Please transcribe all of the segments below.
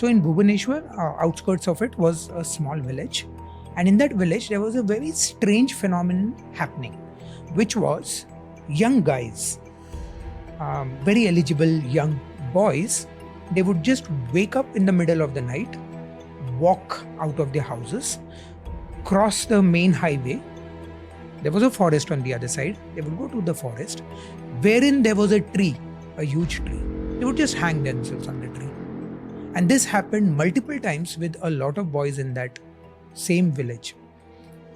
So in Bhubaneswar, outskirts of it was a small village. And in that village, there was a very strange phenomenon happening, which was young guys, very eligible young boys, they would just wake up in the middle of the night, walk out of their houses, cross the main highway. There was a forest on the other side. They would go to the forest, wherein there was a tree, a huge tree. They would just hang themselves on the tree. And this happened multiple times with a lot of boys in that same village.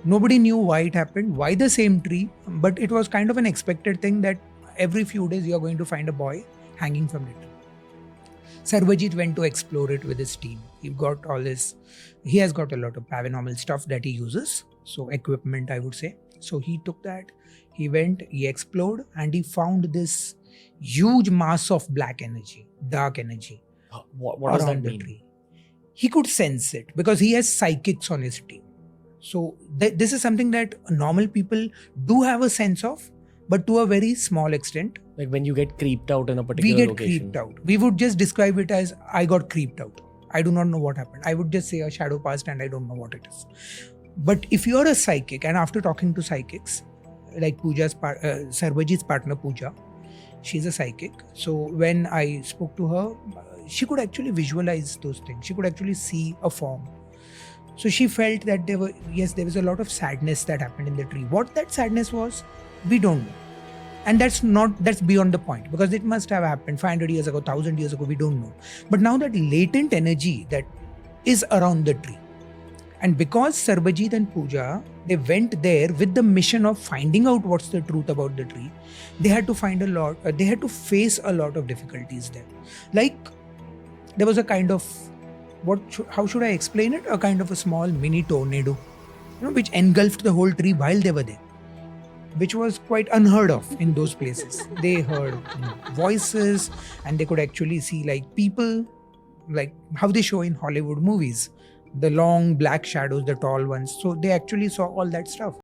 Nobody knew why it happened, why the same tree, but it was kind of an expected thing that every few days you are going to find a boy hanging from it. Sarvajit went to explore it with his team. He has got a lot of paranormal stuff that he uses. So equipment, I would say. So he took that, he went, he explored, and he found this huge mass of black energy, dark energy. What does that mean? Tree. He could sense it because he has psychics on his team. So this is something that normal people do have a sense of, but to a very small extent. Like when you get creeped out in a particular location. We get creeped out. We would just describe it as, I got creeped out. I do not know what happened. I would just say a shadow passed and I don't know what it is. But if you're a psychic, and after talking to psychics, like Sarvajit's partner Pooja, she's a psychic. So when I spoke to her, she could actually visualize those things. She could actually see a form. So she felt that there was a lot of sadness that happened in the tree. What that sadness was, we don't know. And that's beyond the point, because it must have happened 500 years ago, 1000 years ago, we don't know. But now that latent energy that is around the tree, and because Sarvajit and Pooja, they went there with the mission of finding out what's the truth about the tree, they had to face a lot of difficulties there. Like, there was a kind of, how should I explain it? A kind of a small mini tornado, which engulfed the whole tree while they were there, which was quite unheard of in those places. They heard voices, and they could actually see like people, like how they show in Hollywood movies, the long black shadows, the tall ones. So they actually saw all that stuff.